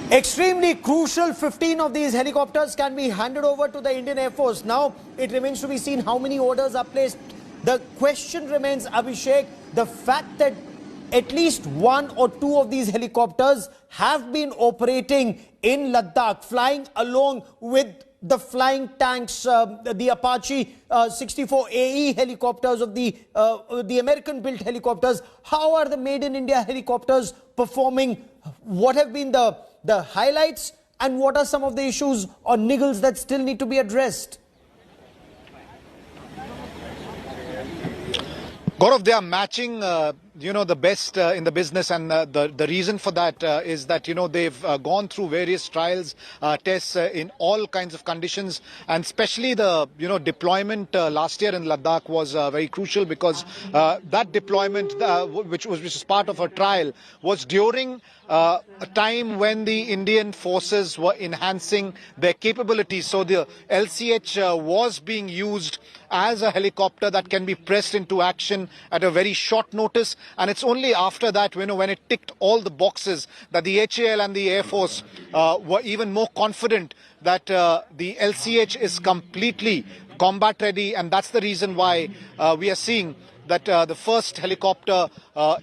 Extremely crucial, 15 of these helicopters can be handed over to the Indian Air Force. Now, it remains to be seen how many orders are placed. The question remains, Abhishek, the fact that at least one or two of these helicopters have been operating in Ladakh, flying along with the flying tanks, the Apache 64AE helicopters of the American-built helicopters. How are the Made in India helicopters performing? What have been the highlights, and what are some of the issues or niggles that still need to be addressed? Gaurav, they are matching, the best in the business, and the reason for that is that, they've gone through various trials, tests in all kinds of conditions, and especially the, deployment last year in Ladakh was very crucial because that deployment, which was part of a trial, was during a time when the Indian forces were enhancing their capabilities. So the LCH was being used as a helicopter that can be pressed into action at a very short notice, and it's only after that, when it ticked all the boxes, that the HAL and the Air Force were even more confident that the LCH is completely combat ready, and that's the reason why we are seeing that the first helicopter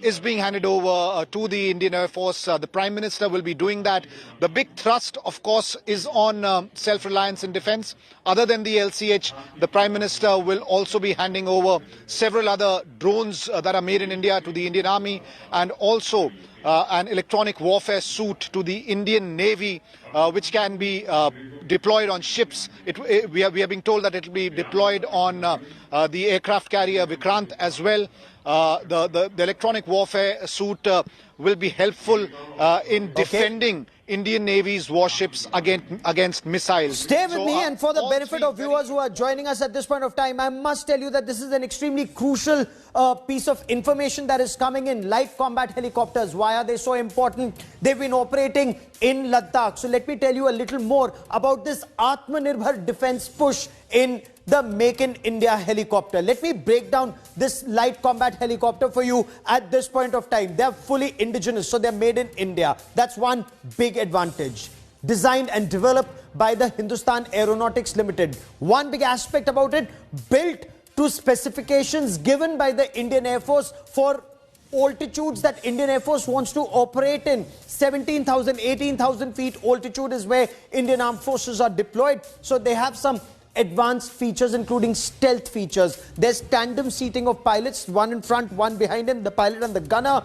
is being handed over to the Indian Air Force. The Prime Minister will be doing that. The big thrust, of course, is on self-reliance in defense. Other than the LCH, the Prime Minister will also be handing over several other drones that are made in India to the Indian Army, and also an electronic warfare suit to the Indian Navy, which can be deployed on ships. We are being told that it will be deployed on the aircraft carrier Vikrant as well. The electronic warfare suit will be helpful in defending Indian Navy's warships against missiles. Stay with me, and for the benefit of viewers who are joining us at this point of time, I must tell you that this is an extremely crucial piece of information that is coming in. Light combat helicopters, why are they so important? They've been operating in Ladakh. So let me tell you a little more about this Atmanirbhar defense push in the Make in India helicopter. Let me break down this light combat helicopter for you at this point of time. They're fully indigenous, so they're made in India. That's one big advantage. Designed and developed by the Hindustan Aeronautics Limited. One big aspect about it, built to specifications given by the Indian Air Force for altitudes that Indian Air Force wants to operate in. 17,000, 18,000 feet altitude is where Indian Armed Forces are deployed. So they have some advanced features, including stealth features. There's tandem seating of pilots, one in front, one behind him, the pilot and the gunner.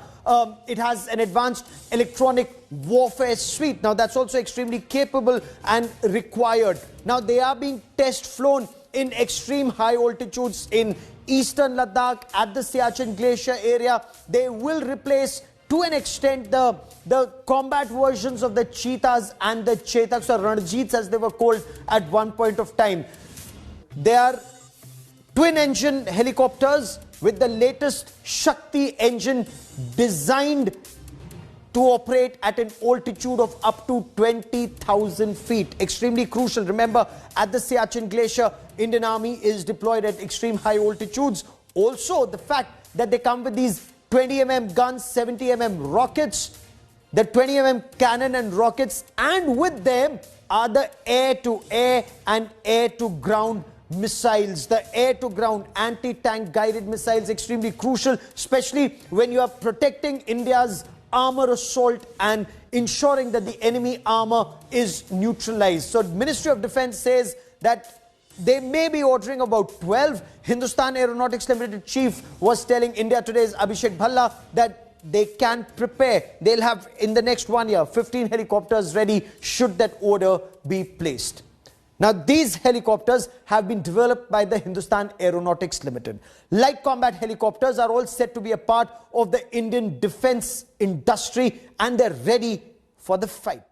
It has an advanced electronic warfare suite. Now, that's also extremely capable and required. Now, they are being test flown in extreme high altitudes in eastern Ladakh, at the Siachen Glacier area. They will replace, to an extent, the combat versions of the Cheetahs and the Chetaks, or Ranjits as they were called at one point of time. They are twin-engine helicopters with the latest Shakti engine, designed to operate at an altitude of up to 20,000 feet. Extremely crucial. Remember, at the Siachen Glacier, Indian Army is deployed at extreme high altitudes. Also, the fact that they come with these 20mm guns, 70mm rockets, the 20mm cannon and rockets, and with them are the air-to-air and air-to-ground missiles. The air-to-ground anti-tank guided missiles, extremely crucial, especially when you are protecting India's armor assault and ensuring that the enemy armor is neutralized. So Ministry of Defense says that they may be ordering about 12. Hindustan Aeronautics Limited chief was telling India Today's Abhishek Bhalla that they can prepare. They'll have, in the next 1 year, 15 helicopters ready should that order be placed. Now, these helicopters have been developed by the Hindustan Aeronautics Limited. Light combat helicopters are all set to be a part of the Indian defense industry, and they're ready for the fight.